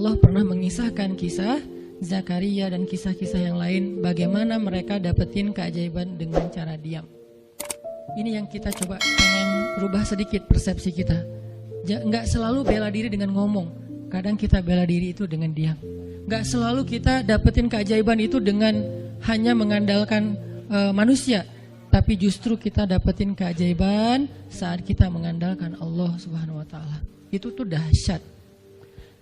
Allah pernah mengisahkan kisah Zakaria dan kisah-kisah yang lain, bagaimana mereka dapetin keajaiban dengan cara diam. Ini yang kita coba pengen rubah sedikit persepsi kita. Nggak selalu bela diri dengan ngomong, kadang kita bela diri itu dengan diam. Nggak selalu kita dapetin keajaiban itu dengan hanya mengandalkan manusia, tapi justru kita dapetin keajaiban saat kita mengandalkan Allah Subhanahu wa Ta'ala. Itu tuh dahsyat.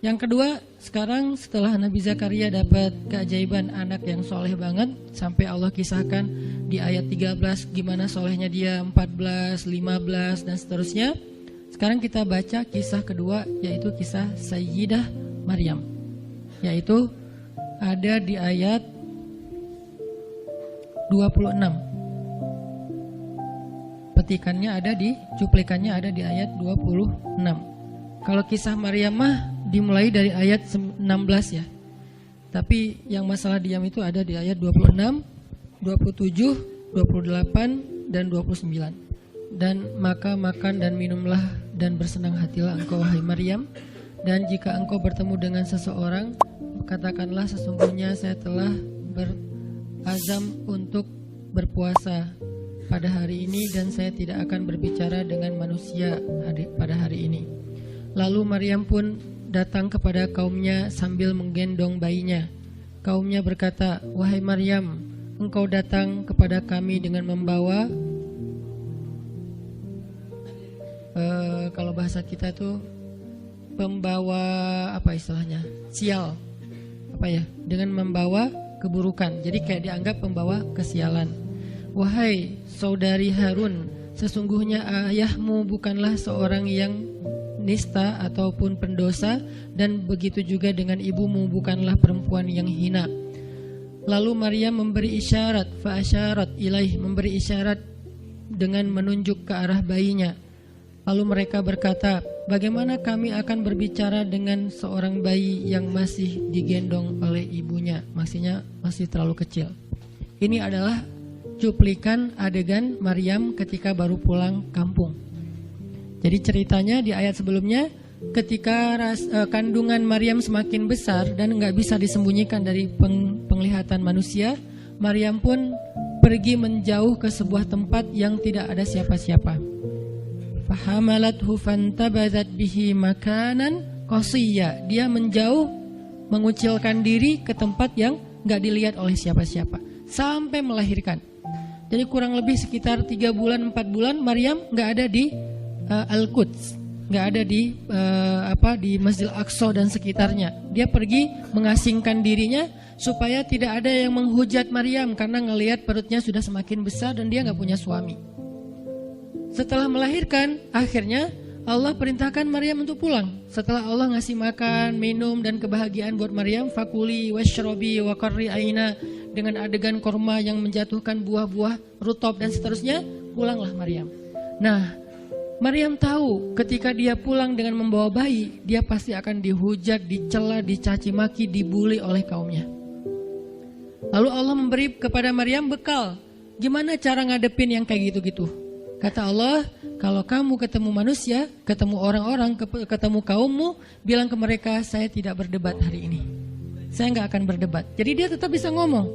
Yang kedua, sekarang setelah Nabi Zakaria dapat keajaiban anak yang soleh banget, sampai Allah kisahkan di ayat 13 gimana solehnya dia, 14, 15 dan seterusnya. Sekarang kita baca kisah kedua, yaitu kisah Sayyidah Maryam, yaitu ada di ayat 26. Petikannya ada di, cuplikannya ada di ayat 26. Kalau kisah Maryam mah dimulai dari ayat 16 ya. Tapi yang masalah diam itu ada di ayat 26, 27, 28 dan 29. Dan maka makan dan minumlah dan bersenang hatilah engkau wahai Maryam, dan jika engkau bertemu dengan seseorang, katakanlah sesungguhnya saya telah berazam untuk berpuasa pada hari ini dan saya tidak akan berbicara dengan manusia pada hari ini. Lalu Maryam pun datang kepada kaumnya sambil menggendong bayinya. Kaumnya berkata, wahai Maryam, engkau datang kepada kami dengan membawa kalau bahasa kita tuh pembawa apa istilahnya, sial, apa ya, dengan membawa keburukan. Jadi kayak dianggap pembawa kesialan. Wahai saudari Harun, sesungguhnya ayahmu bukanlah seorang yang nista ataupun pendosa, dan begitu juga dengan ibumu bukanlah perempuan yang hina. Lalu Maryam memberi isyarat, fa'asyarat ilaih, memberi isyarat dengan menunjuk ke arah bayinya. Lalu mereka berkata, bagaimana kami akan berbicara dengan seorang bayi yang masih digendong oleh ibunya, maksudnya masih terlalu kecil. Ini adalah cuplikan adegan Maryam ketika baru pulang kampung. Jadi ceritanya di ayat sebelumnya, ketika kandungan Maryam semakin besar dan nggak bisa disembunyikan dari penglihatan manusia, Maryam pun pergi menjauh ke sebuah tempat yang tidak ada siapa-siapa. Fahamalathu fantabazat bihi makanan qasiyya. Dia menjauh, mengucilkan diri ke tempat yang nggak dilihat oleh siapa-siapa sampai melahirkan. Jadi kurang lebih sekitar 3 bulan 4 bulan Maryam nggak ada di Al-Quds, nggak ada di di Masjidil Aqsa dan sekitarnya. Dia pergi mengasingkan dirinya supaya tidak ada yang menghujat Maryam karena ngelihat perutnya sudah semakin besar dan dia nggak punya suami. Setelah melahirkan, akhirnya Allah perintahkan Maryam untuk pulang. Setelah Allah ngasih makan, minum dan kebahagiaan buat Maryam, fakuli washrobi wa qarri aina, dengan adegan korma yang menjatuhkan buah-buah rutab dan seterusnya, pulanglah Maryam. Nah, Maryam tahu ketika dia pulang dengan membawa bayi, dia pasti akan dihujat, dicela, dicaci maki, dibully oleh kaumnya. Lalu Allah memberi kepada Maryam bekal. Gimana cara ngadepin yang kayak gitu-gitu? Kata Allah, kalau kamu ketemu manusia, ketemu orang-orang, ketemu kaummu, bilang ke mereka, saya tidak berdebat hari ini. Saya nggak akan berdebat. Jadi dia tetap bisa ngomong,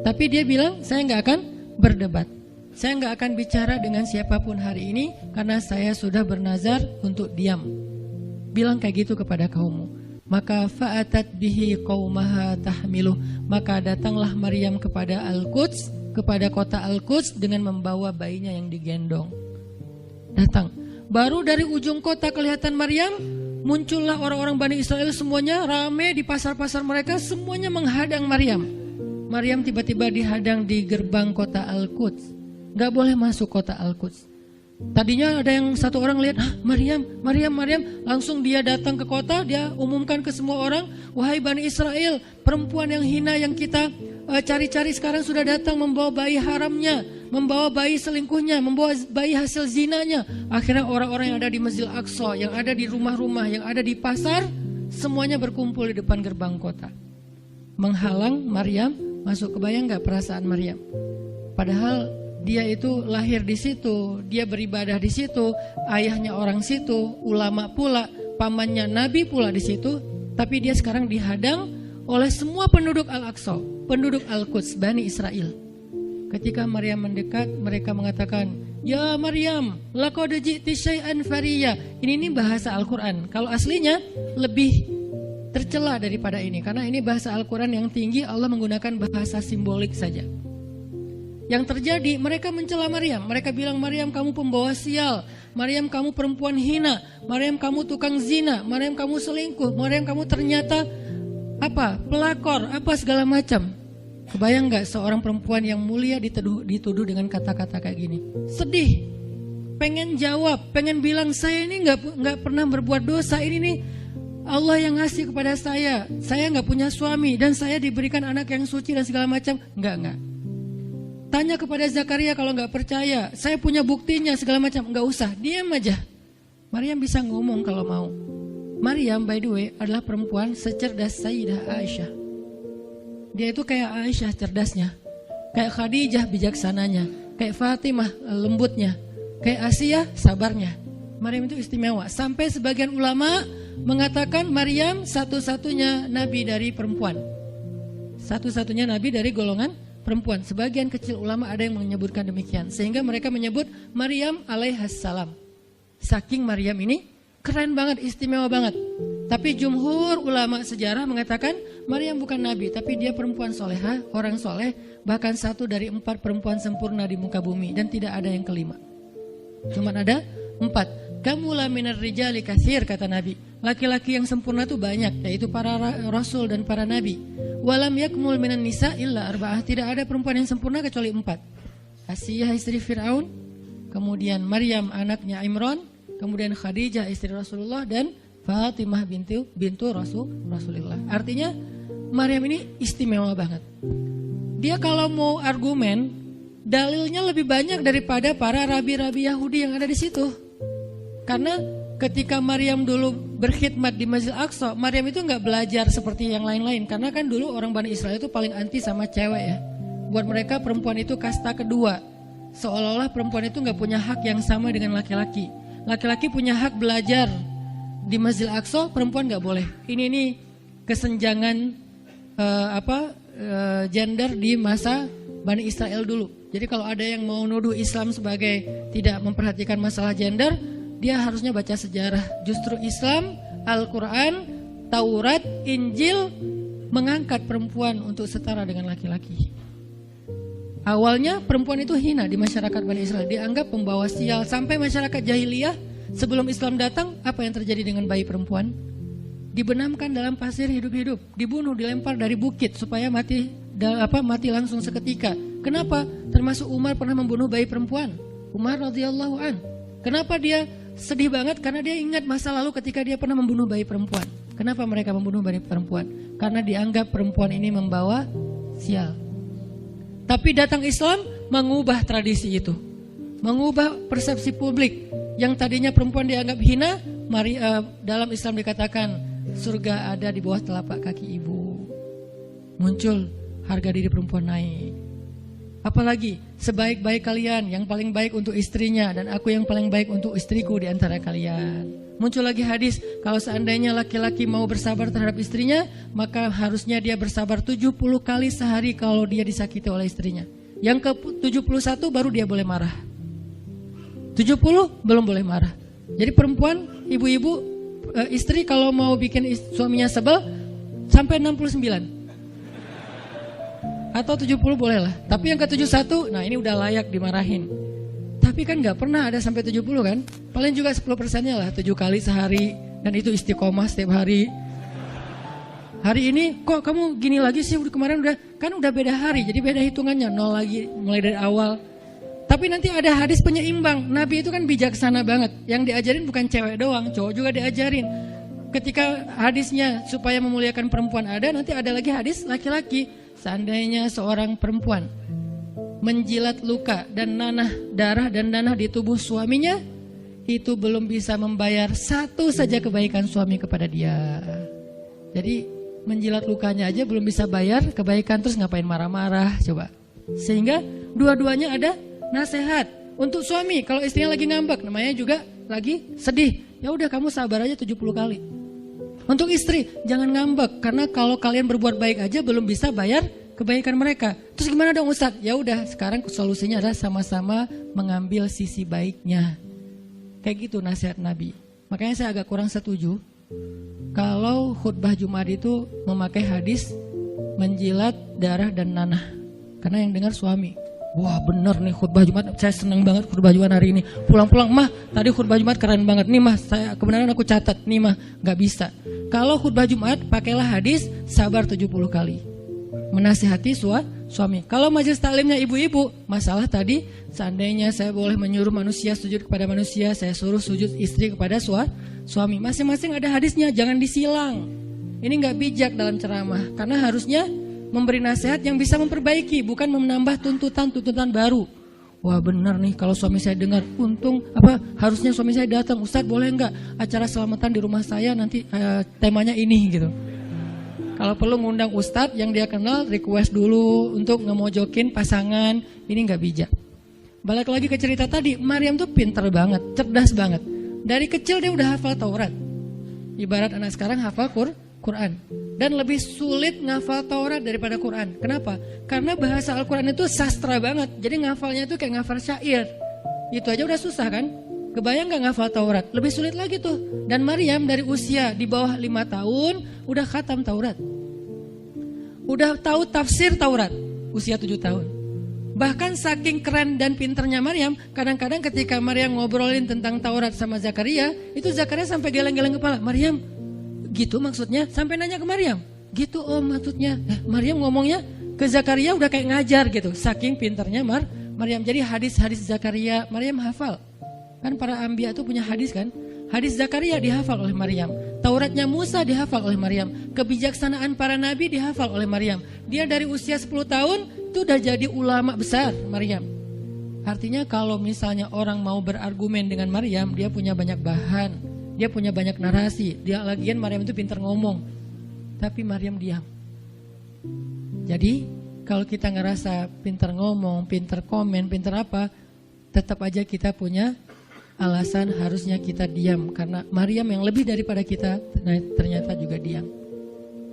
tapi dia bilang, saya nggak akan berdebat. Saya nggak akan bicara dengan siapapun hari ini karena saya sudah bernazar untuk diam. Bilang kayak gitu kepada kaummu. Maka fa'atat bihi qaumaha tahmiluh. Maka datanglah Maryam kepada Al-Quds, kepada kota Al-Quds dengan membawa bayinya yang digendong. Datang. Baru dari ujung kota kelihatan Maryam, muncullah orang-orang Bani Israel semuanya rame di pasar-pasar mereka, semuanya menghadang Maryam. Maryam tiba-tiba dihadang di gerbang kota Al-Quds. Gak boleh masuk kota Al-Quds. Tadinya ada yang satu orang lihat, Maryam, langsung dia datang ke kota, dia umumkan ke semua orang, wahai Bani Israel, perempuan yang hina yang kita cari-cari sekarang sudah datang membawa bayi haramnya, membawa bayi selingkuhnya, membawa bayi hasil zinanya. Akhirnya orang-orang yang ada di Masjidil Aqsa, yang ada di rumah-rumah, yang ada di pasar, semuanya berkumpul di depan gerbang kota, menghalang Maryam masuk. Kebayang gak perasaan Maryam? Padahal dia itu lahir di situ, dia beribadah di situ, ayahnya orang situ, ulama pula, pamannya Nabi pula di situ. Tapi dia sekarang dihadang oleh semua penduduk Al-Aqsa, penduduk Al-Quds, Bani Israel. Ketika Maryam mendekat, mereka mengatakan, "Ya Maryam, laqad ji'ti syai'an fariya." Ini bahasa Al-Quran. Kalau aslinya lebih tercela daripada ini, karena ini bahasa Al-Quran yang tinggi, Allah menggunakan bahasa simbolik saja. Yang terjadi, mereka mencela Maryam. Mereka bilang, "Maryam, kamu pembawa sial. Maryam, kamu perempuan hina. Maryam, kamu tukang zina. Maryam, kamu selingkuh. Maryam, kamu ternyata pelakor, segala macam." Kebayang gak seorang perempuan yang mulia dituduh dengan kata-kata kayak gini? Sedih, pengen jawab, pengen bilang, saya ini gak pernah berbuat dosa. Ini nih Allah yang ngasih kepada saya gak punya suami, dan saya diberikan anak yang suci dan segala macam. Enggak. Tanya kepada Zakaria kalau gak percaya, saya punya buktinya segala macam. Enggak usah, diam aja. Maryam bisa ngomong kalau mau. Maryam, by the way, adalah perempuan secerdas Sayyidah Aisyah. Dia itu kayak Aisyah cerdasnya, kayak Khadijah bijaksananya, kayak Fatimah lembutnya, kayak Asiyah sabarnya. Maryam itu istimewa. Sampai sebagian ulama mengatakan Maryam satu-satunya nabi dari perempuan, satu-satunya nabi dari golongan perempuan. Sebagian kecil ulama ada yang menyebutkan demikian, sehingga mereka menyebut Maryam alaihassalam. Saking Maryam ini keren banget, istimewa banget. Tapi jumhur ulama sejarah mengatakan Maryam bukan nabi, tapi dia perempuan solehah, orang soleh, bahkan satu dari 4 perempuan sempurna di muka bumi, dan tidak ada yang kelima. Cuman ada 4. Kamula minar rijali katsir, kata Nabi. Laki-laki yang sempurna itu banyak, yaitu para rasul dan para nabi. Walam yakmul minan nisa illa arba'ah. Tidak ada perempuan yang sempurna kecuali 4. Asiyah istri Fir'aun, kemudian Maryam anaknya Imran, kemudian Khadijah istri Rasulullah, dan Fatimah bintu Rasulullah. Artinya Maryam ini istimewa banget. Dia kalau mau argumen, dalilnya lebih banyak daripada para rabi-rabi Yahudi yang ada di situ. Karena ketika Maryam dulu berkhidmat di Masjid Aqsa, Maryam itu nggak belajar seperti yang lain-lain. Karena kan dulu orang Bani Israel itu paling anti sama cewek ya. Buat mereka perempuan itu kasta kedua. Seolah-olah perempuan itu nggak punya hak yang sama dengan laki-laki. Laki-laki punya hak belajar di Masjid Aqsa, perempuan nggak boleh. Ini kesenjangan gender di masa Bani Israel dulu. Jadi kalau ada yang mau nuduh Islam sebagai tidak memperhatikan masalah gender, dia harusnya baca sejarah. Justru Islam, Al-Quran, Taurat, Injil mengangkat perempuan untuk setara dengan laki-laki. Awalnya perempuan itu hina di masyarakat Bani Israel, dianggap pembawa sial. Sampai masyarakat jahiliyah sebelum Islam datang, apa yang terjadi dengan bayi perempuan? Dibenamkan dalam pasir hidup-hidup, dibunuh, dilempar dari bukit supaya mati langsung seketika. Kenapa? Termasuk Umar pernah membunuh bayi perempuan. Umar radhiyallahu an. Kenapa dia sedih banget? Karena dia ingat masa lalu ketika dia pernah membunuh bayi perempuan. Kenapa mereka membunuh bayi perempuan? Karena dianggap perempuan ini membawa sial. Tapi datang Islam mengubah tradisi itu, mengubah persepsi publik. Yang tadinya perempuan dianggap hina, dalam Islam dikatakan surga ada di bawah telapak kaki ibu. Muncul harga diri perempuan naik. Apalagi sebaik-baik kalian, yang paling baik untuk istrinya, dan aku yang paling baik untuk istriku di antara kalian. Muncul lagi hadis, kalau seandainya laki-laki mau bersabar terhadap istrinya, maka harusnya dia bersabar 70 kali sehari kalau dia disakiti oleh istrinya. Yang ke-71 baru dia boleh marah. 70 belum boleh marah. Jadi perempuan, ibu-ibu, istri kalau mau bikin suaminya sebel sampai 69 atau 70 boleh lah. Tapi yang ke-71, nah ini udah layak dimarahin. Tapi kan gak pernah ada sampai 70 kan. Paling juga 10%-nya lah, 7 kali sehari. Dan itu istiqomah setiap hari. Hari ini kok kamu gini lagi sih, kemarin udah beda hari. Jadi beda hitungannya, 0 lagi mulai dari awal. Tapi nanti ada hadis penyeimbang. Nabi itu kan bijaksana banget. Yang diajarin bukan cewek doang, cowok juga diajarin. Ketika hadisnya supaya memuliakan perempuan ada, nanti ada lagi hadis laki-laki. Seandainya seorang perempuan menjilat luka dan darah dan nanah di tubuh suaminya, itu belum bisa membayar satu saja kebaikan suami kepada dia. Jadi menjilat lukanya aja belum bisa bayar kebaikan, terus ngapain marah-marah coba. Sehingga dua-duanya ada nasihat untuk suami. Kalau istrinya lagi ngambek, namanya juga lagi sedih, ya udah kamu sabar aja 70 kali. Untuk istri, jangan ngambek. Karena kalau kalian berbuat baik aja belum bisa bayar kebaikan mereka. Terus gimana dong Ustadz? Ya udah, sekarang solusinya adalah sama-sama mengambil sisi baiknya. Kayak gitu nasihat Nabi. Makanya saya agak kurang setuju kalau khutbah Jumat itu memakai hadis menjilat darah dan nanah. Karena yang dengar suami. Wah bener nih khutbah Jumat, saya senang banget khutbah Jumat hari ini. Pulang-pulang, mah tadi khutbah Jumat keren banget. Nih mah, saya kebenaran aku catat. Nih mah, gak bisa. Kalau khutbah Jumat, pakailah hadis sabar 70 kali. Menasihati suami. Kalau majelis taklimnya ibu-ibu, masalah tadi, seandainya saya boleh menyuruh manusia sujud kepada manusia, saya suruh sujud istri kepada suami. Masing-masing ada hadisnya, jangan disilang. Ini gak bijak dalam ceramah, karena harusnya memberi nasihat yang bisa memperbaiki, bukan menambah tuntutan baru. Wah benar nih kalau suami saya dengar, harusnya suami saya datang, Ustadz boleh nggak acara selamatan di rumah saya nanti temanya ini gitu. Kalau perlu ngundang Ustadz yang dia kenal, request dulu untuk ngemojokin pasangan, ini nggak bijak. Balik lagi ke cerita tadi, Maryam tuh pinter banget, cerdas banget. Dari kecil dia udah hafal Taurat. Ibarat anak sekarang hafal Quran. Dan lebih sulit ngafal Taurat daripada Quran. Kenapa? Karena bahasa Al-Quran itu sastra banget. Jadi ngafalnya itu kayak ngafal syair. Itu aja udah susah kan? Kebayang gak ngafal Taurat? Lebih sulit lagi tuh. Dan Maryam dari usia di bawah 5 tahun udah khatam Taurat. Udah tahu tafsir Taurat. Usia 7 tahun. Bahkan saking keren dan pinternya Maryam, kadang-kadang ketika Maryam ngobrolin tentang Taurat sama Zakaria, itu Zakaria sampai geleng-geleng kepala. Maryam, gitu maksudnya? Sampai nanya ke Maryam. Gitu om maksudnya. Maryam ngomongnya ke Zakaria udah kayak ngajar gitu. Saking pinternya Maryam. Jadi hadis-hadis Zakaria Maryam hafal. Kan para anbiya tuh punya hadis kan. Hadis Zakaria dihafal oleh Maryam. Tauratnya Musa dihafal oleh Maryam. Kebijaksanaan para nabi dihafal oleh Maryam. Dia dari usia 10 tahun itu udah jadi ulama besar Maryam. Artinya kalau misalnya orang mau berargumen dengan Maryam, dia punya banyak bahan. Dia punya banyak narasi. Dia lagian Maryam itu pintar ngomong. Tapi Maryam diam. Jadi kalau kita ngerasa pintar ngomong, pintar komen, pintar apa, tetap aja kita punya alasan harusnya kita diam. Karena Maryam yang lebih daripada kita ternyata juga diam.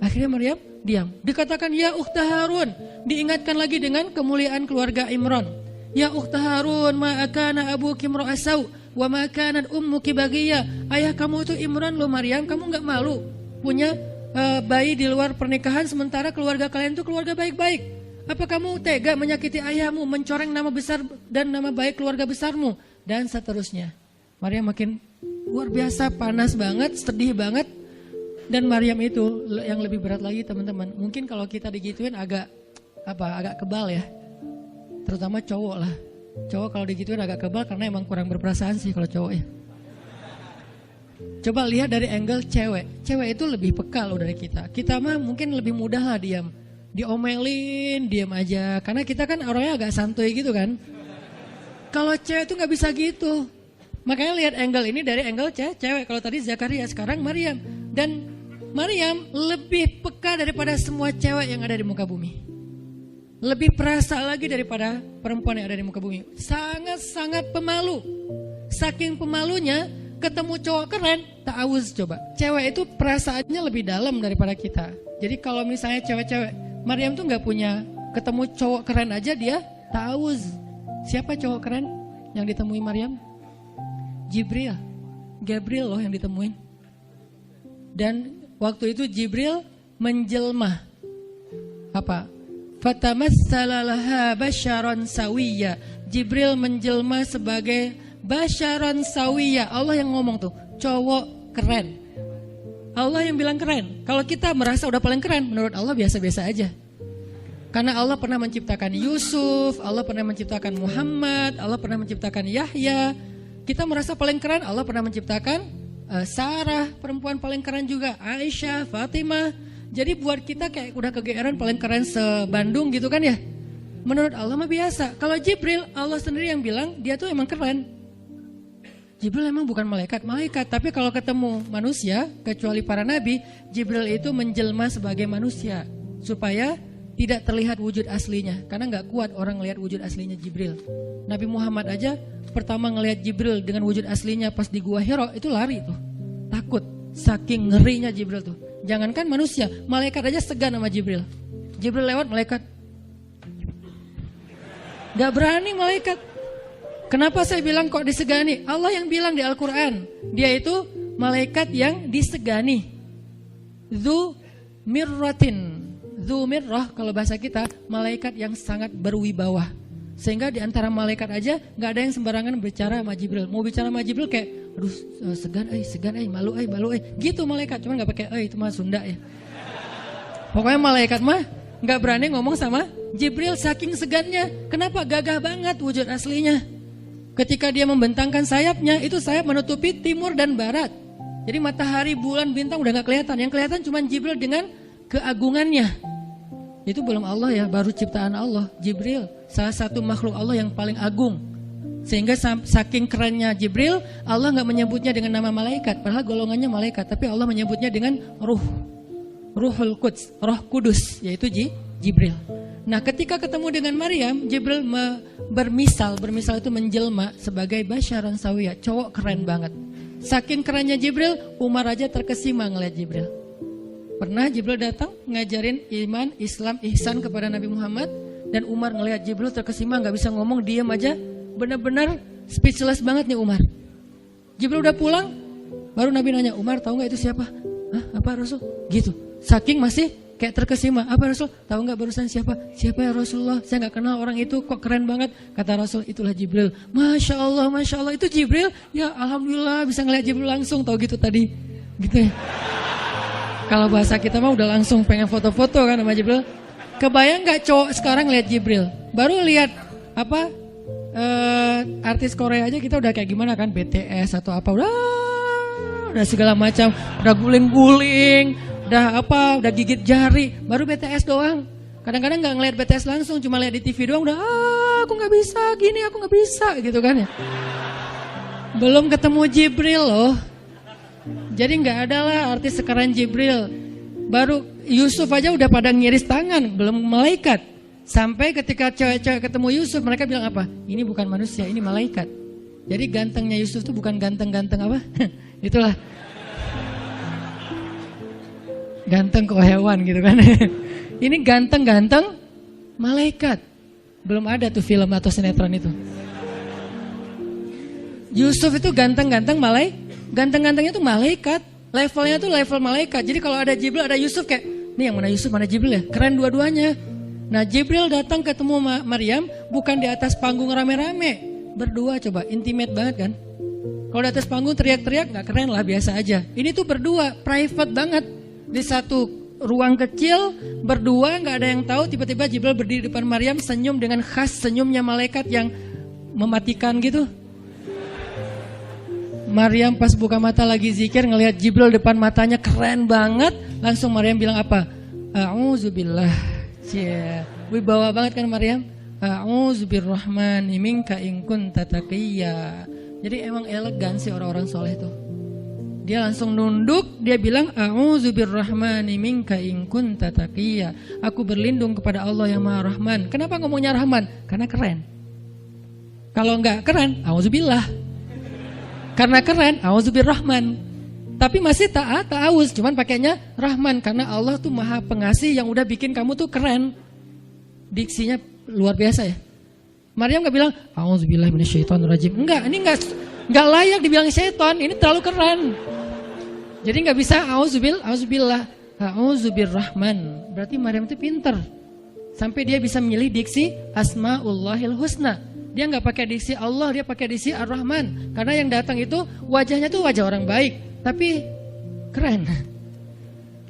Akhirnya Maryam diam. Dikatakan ya ukhta Harun. Diingatkan lagi dengan kemuliaan keluarga Imran. Ya ukhta Harun ma'akana abuki mra'asau. Wa makanat ummuki bagiya. Ayah kamu itu Imran loh Maryam, kamu gak malu punya bayi di luar pernikahan sementara keluarga kalian itu keluarga baik-baik. Apa kamu tega menyakiti ayahmu, mencoreng nama besar dan nama baik keluarga besarmu, dan seterusnya. Maryam makin luar biasa, panas banget, sedih banget. Dan Maryam itu yang lebih berat lagi teman-teman. Mungkin kalau kita digituin agak kebal ya. Terutama cowok lah. Cowok kalau digituin agak kebal karena emang kurang berperasaan sih kalau cowok ya. Coba lihat dari angle cewek. Cewek itu lebih peka loh dari kita. Kita mah mungkin lebih mudah lah diam. Diomelin, diam aja. Karena kita kan orangnya agak santuy gitu kan. Kalau cewek itu gak bisa gitu. Makanya lihat angle ini dari angle cewek. Kalau tadi Zakaria, sekarang Maryam. Dan Maryam lebih peka daripada semua cewek yang ada di muka bumi. Lebih perasa lagi daripada perempuan yang ada di muka bumi. Sangat-sangat pemalu. Saking pemalunya, ketemu cowok keren, ta'awuz coba. Cewek itu perasaannya lebih dalam daripada kita. Jadi kalau misalnya cewek-cewek, Maryam tuh gak punya, ketemu cowok keren aja dia ta'awuz. Siapa cowok keren yang ditemui Maryam? Jibril. Gabriel loh yang ditemuin. Dan waktu itu Jibril menjelma. Apa? Fatamassala laha basyaran sawiyya. Jibril menjelma sebagai basyaran sawiyya. Allah yang ngomong tuh, cowok keren. Allah yang bilang keren. Kalau kita merasa udah paling keren, menurut Allah biasa-biasa aja. Karena Allah pernah menciptakan Yusuf, Allah pernah menciptakan Muhammad, Allah pernah menciptakan Yahya. Kita merasa paling keren, Allah pernah menciptakan Sarah, perempuan paling keren juga, Aisyah, Fatimah. Jadi buat kita kayak udah kegeeran paling keren se-Bandung gitu kan ya. Menurut Allah mah biasa. Kalau Jibril, Allah sendiri yang bilang dia tuh emang keren. Jibril emang bukan malaikat, tapi kalau ketemu manusia, kecuali para nabi, Jibril itu menjelma sebagai manusia. Supaya tidak terlihat wujud aslinya. Karena gak kuat orang ngelihat wujud aslinya Jibril. Nabi Muhammad aja pertama ngelihat Jibril dengan wujud aslinya pas di Gua Hira itu lari tuh. Takut. Saking ngerinya Jibril tuh. Jangankan manusia, malaikat aja segan sama Jibril. Jibril lewat, malaikat gak berani malaikat. Kenapa saya bilang kok disegani? Allah yang bilang di Al-Quran, dia itu malaikat yang disegani. Dzu mirratin. Dzu mirrah kalau bahasa kita, malaikat yang sangat berwibawa. Sehingga di antara malaikat aja gak ada yang sembarangan bicara sama Jibril. Mau bicara sama Jibril kayak, aduh segan malu gitu malaikat. Cuman gak pakai itu mah Sunda ya. Pokoknya malaikat mah gak berani ngomong sama Jibril saking segannya. Kenapa? Gagah banget wujud aslinya. Ketika dia membentangkan sayapnya, itu sayap menutupi timur dan barat. Jadi matahari, bulan, bintang udah gak kelihatan. Yang kelihatan cuma Jibril dengan keagungannya. Itu belum Allah ya, baru ciptaan Allah. Jibril, salah satu makhluk Allah yang paling agung. Sehingga saking kerennya Jibril, Allah gak menyebutnya dengan nama malaikat. Padahal golongannya malaikat, tapi Allah menyebutnya dengan Ruhul Quds, Roh Kudus, yaitu Jibril. Nah ketika ketemu dengan Maryam, Jibril bermisal itu menjelma sebagai basyaran sawiyah, cowok keren banget. Saking kerennya Jibril, Umar aja terkesima ngeliat Jibril. Pernah Jibril datang ngajarin iman, Islam, ihsan kepada Nabi Muhammad, dan Umar ngeliat Jibril terkesima, gak bisa ngomong, diam aja, benar-benar speechless banget nih Umar. Jibril udah pulang, baru Nabi nanya, Umar tahu gak itu siapa? Hah, apa Rasul? Gitu. Saking masih kayak terkesima, apa Rasul? Tahu nggak barusan siapa? Siapa ya Rasulullah? Saya nggak kenal orang itu, kok keren banget. Kata Rasul, itulah Jibril. Masya Allah, itu Jibril. Ya Alhamdulillah bisa ngeliat Jibril langsung, tahu gitu tadi. Gitu ya. Kalau bahasa kita mah udah langsung pengen foto-foto kan sama Jibril. Kebayang nggak cowok sekarang lihat Jibril? Baru lihat apa artis Korea aja kita udah kayak gimana kan, BTS atau apa, udah segala macam, udah guling-guling, udah gigit jari, baru BTS doang. Kadang-kadang nggak ngeliat BTS langsung, cuma lihat di TV doang, udah aku nggak bisa gini, aku nggak bisa gitu kan ya. Belum ketemu Jibril loh. Jadi nggak ada lah artis sekeren Jibril. Baru Yusuf aja udah pada ngiris tangan, belum malaikat. Sampai ketika cewek-cewek ketemu Yusuf, mereka bilang apa? Ini bukan manusia, ini malaikat. Jadi gantengnya Yusuf tuh bukan ganteng-ganteng apa? Itulah. Ganteng kok hewan gitu kan. Ini ganteng-ganteng malaikat. Belum ada tuh film atau sinetron itu. Yusuf itu ganteng-ganteng ganteng-gantengnya tuh malaikat. Levelnya tuh level malaikat. Jadi kalau ada Jibril, ada Yusuf kayak, nih yang mana Yusuf, mana Jibril ya? Keren dua-duanya. Nah Jibril datang ketemu Maryam bukan di atas panggung rame-rame. Berdua coba, intimate banget kan. Kalau di atas panggung teriak-teriak gak keren lah, biasa aja. Ini tuh berdua, private banget. Di satu ruang kecil, berdua gak ada yang tahu. Tiba-tiba Jibril berdiri di depan Maryam, senyum dengan khas senyumnya malaikat yang mematikan gitu. Maryam pas buka mata lagi zikir, ngelihat Jibril depan matanya keren banget. Langsung Maryam bilang apa? A'udzubillah. Wibawa banget kan Maryam. A'udzubirrahmani minka in kunta taqiyya. Jadi emang elegan sih orang-orang soleh itu. Dia langsung nunduk, dia bilang A'udzubirrahmani minka in kunta taqiyya. Aku berlindung kepada Allah yang Maha Rahman. Kenapa ngomongnya Rahman? Karena keren. Kalau enggak keren, a'udzubillah. Karena keren, a'udzubirrahman. Tapi masih ta'awuz, cuman pakainya Rahman. Karena Allah tuh Maha Pengasih yang udah bikin kamu tuh keren. Diksinya luar biasa ya. Maryam gak bilang a'udzubillahi minasyaitonirrajim. Enggak, ini enggak layak dibilang syaitan. Ini terlalu keren. Jadi gak bisa a'udzubillah, a'udzubirrahman. Berarti Maryam itu pinter. Sampai dia bisa milih diksi Asmaullahil Husna. Dia gak pakai diksi Allah, dia pakai diksi Ar-Rahman. Karena yang datang itu wajahnya tuh wajah orang baik, tapi keren.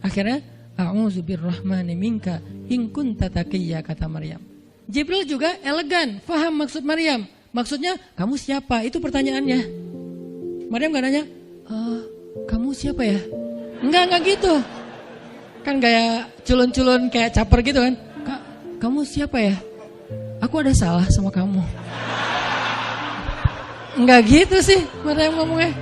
Akhirnya a'udzubirrahmani minka in kunta taqiyya, kata Maryam. Jibril juga elegan, faham maksud Maryam. Maksudnya, kamu siapa? Itu pertanyaannya. Maryam gak nanya, kamu siapa ya? Enggak gitu. Kan gaya culun-culun kayak caper gitu kan. Kamu siapa ya? Aku ada salah sama kamu. Enggak gitu sih Maryam ngomongnya.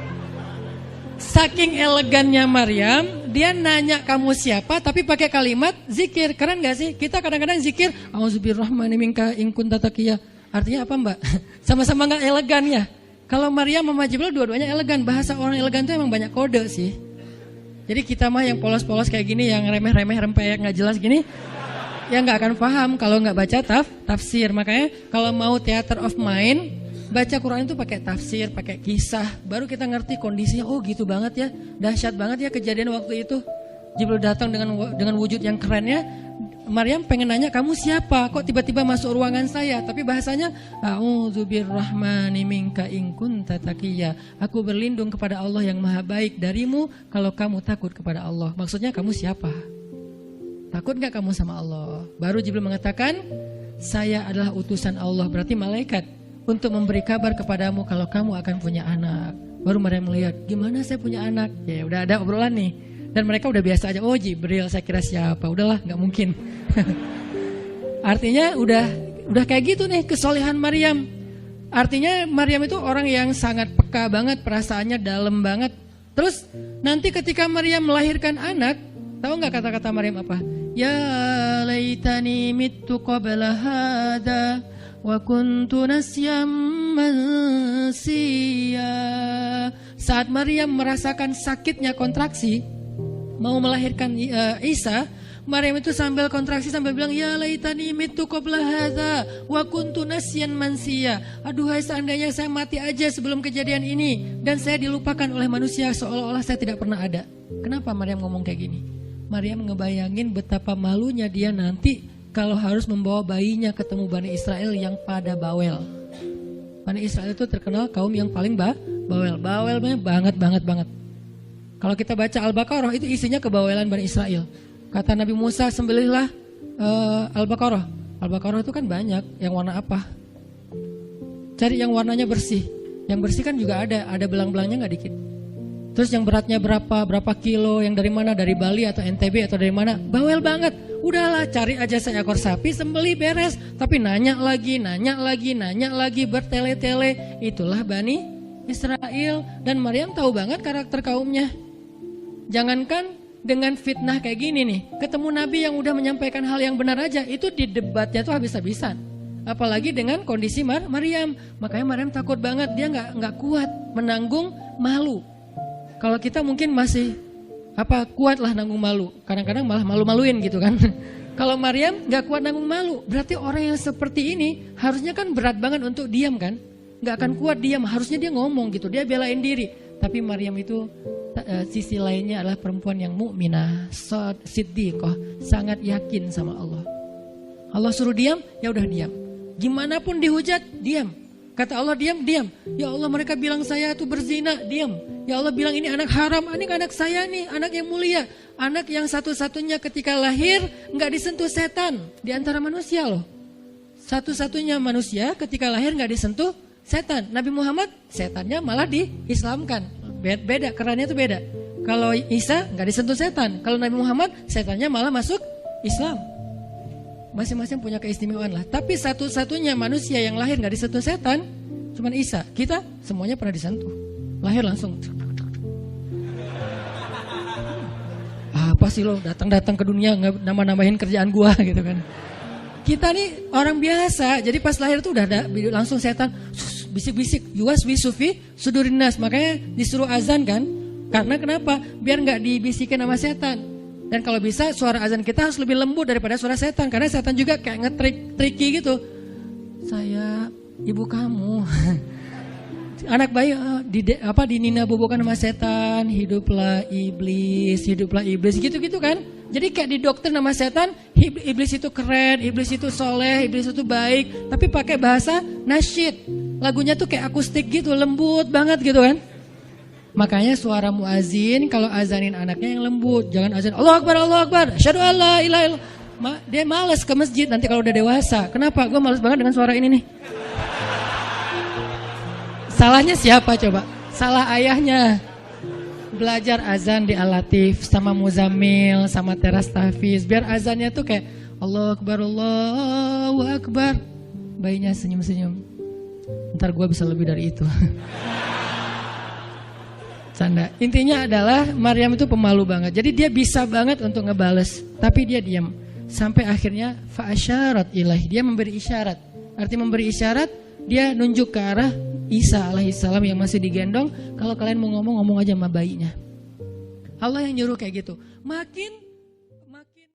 Saking elegannya Maryam, dia nanya kamu siapa tapi pakai kalimat zikir. Keren gak sih? Kita kadang-kadang zikir a'udzubirrahmani minka in kunta taqiyya. Artinya apa Mbak? Sama-sama gak elegan ya. Kalau Maryam sama Jibril dua-duanya elegan. Bahasa orang elegan itu emang banyak kode sih. Jadi kita mah yang polos-polos kayak gini, yang remeh-remeh rempeyek nggak jelas gini, ya nggak akan paham kalau nggak baca tafsir. Makanya kalau mau theater of mind, baca Quran itu pakai tafsir, pakai kisah, baru kita ngerti kondisinya. Oh gitu banget ya, dahsyat banget ya kejadian waktu itu. Jibril datang dengan wujud yang kerennya. Maryam pengen nanya, kamu siapa? Kok tiba-tiba masuk ruangan saya? Tapi bahasanya, A'udzubirrahmani minka in kunta taqiyya. Aku berlindung kepada Allah yang maha baik darimu kalau kamu takut kepada Allah. Maksudnya kamu siapa? Takut gak kamu sama Allah? Baru Jibril mengatakan, saya adalah utusan Allah, berarti malaikat, untuk memberi kabar kepadamu kalau kamu akan punya anak. Baru Maryam melihat, gimana saya punya anak? Ya udah ada obrolan nih. Dan mereka udah biasa aja, oh Jibril, saya kira siapa? Udahlah, gak mungkin. Artinya udah kayak gitu nih kesolehan Maryam. Artinya Maryam itu orang yang sangat peka banget, perasaannya dalam banget. Terus nanti ketika Maryam melahirkan anak, tahu nggak kata-kata Maryam apa? Ya laitani mittu qabla hada wa kuntu nasyam mansiya. Saat Maryam merasakan sakitnya kontraksi, mau melahirkan Isa, Maryam itu sambil kontraksi sambil bilang, ya laitani mittu qabla hadza wa kuntu nasyan mansiya. Aduhai seandainya saya mati aja sebelum kejadian ini dan saya dilupakan oleh manusia seolah-olah saya tidak pernah ada. Kenapa Maryam ngomong kayak gini? Maryam ngebayangin betapa malunya dia nanti kalau harus membawa bayinya ketemu Bani Israel yang pada bawel. Bani Israel itu terkenal kaum yang paling bawel. Bawelnya banget. Kalau kita baca Al-Baqarah itu isinya kebawelan Bani Israel. Kata Nabi Musa, sembelihlah Al-Baqarah. Al-Baqarah itu kan banyak, yang warna apa? Cari yang warnanya bersih. Yang bersih kan juga ada belang-belangnya nggak dikit. Terus yang beratnya berapa kilo, yang dari mana? Dari Bali atau NTB atau dari mana? Bawel banget. Udahlah, cari aja seekor sapi, sembelih, beres. Tapi nanya lagi, bertele-tele. Itulah Bani Israel. Dan Maryam tahu banget karakter kaumnya. Jangankan dengan fitnah kayak gini nih, ketemu Nabi yang udah menyampaikan hal yang benar aja, itu di debatnya tuh habis-habisan. Apalagi dengan kondisi Maryam. Makanya Maryam takut banget, dia nggak kuat menanggung malu. Kalau kita mungkin masih kuat lah nanggung malu, kadang-kadang malah malu-maluin gitu kan. Kalau Maryam nggak kuat nanggung malu, berarti orang yang seperti ini harusnya kan berat banget untuk diam kan, nggak akan kuat diam, harusnya dia ngomong gitu, dia belain diri. Tapi Maryam itu sisi lainnya adalah perempuan yang mukminah, siddiqah, sangat yakin sama Allah. Allah suruh diam, ya udah diam. Gimana pun dihujat, diam. Kata Allah diam. Ya Allah, mereka bilang saya itu berzina, diam. Ya Allah bilang ini anak haram, ini anak saya nih, anak yang mulia, anak yang satu-satunya ketika lahir nggak disentuh setan di antara manusia loh. Satu-satunya manusia ketika lahir nggak disentuh setan. Nabi Muhammad setannya malah diislamkan. Beda, kerannya itu beda. Kalau Isa nggak disentuh setan, kalau Nabi Muhammad setannya malah masuk Islam. Masing-masing punya keistimewaan lah. Tapi satu-satunya manusia yang lahir nggak disentuh setan, cuman Isa. Kita semuanya pernah disentuh. Lahir langsung. Apa sih lo datang-datang ke dunia nggak nambah-nambahin kerjaan gua gitu kan? Kita nih orang biasa. Jadi pas lahir tuh udah ada langsung setan bisik-bisik, yuwas wisufi sudurinas. Makanya disuruh azan kan? Karena kenapa? Biar nggak dibisikin sama setan. Dan kalau bisa suara azan kita harus lebih lembut daripada suara setan, karena setan juga kayak nge-tricky gitu. Saya ibu kamu. Anak bayi dinina bobokan sama setan, hiduplah iblis gitu-gitu kan. Jadi kayak di dokter nama setan, iblis itu keren, iblis itu soleh, iblis itu baik, tapi pakai bahasa nasyid. Lagunya tuh kayak akustik gitu, lembut banget gitu kan. Makanya suara muazin kalau azanin anaknya yang lembut, jangan azan Allahu Akbar, asyhadu an la ilaha illallah. Dia malas ke masjid nanti kalau udah dewasa. Kenapa? Gue malas banget dengan suara ini nih. Salahnya siapa coba? Salah ayahnya. Belajar azan di Al-Latif sama Muzammil sama Teras Tahfiz, biar azannya tuh kayak Allahu Akbar. Bayinya senyum-senyum. Ntar gue bisa lebih dari itu. Canda. Intinya adalah Maryam itu pemalu banget. Jadi dia bisa banget untuk ngebales, tapi dia diam. Sampai akhirnya fa'asyarat ilaih, dia memberi isyarat. Arti memberi isyarat, dia nunjuk ke arah Isa alaihissalam yang masih digendong. Kalau kalian mau ngomong aja sama bayinya. Allah yang nyuruh kayak gitu. Makin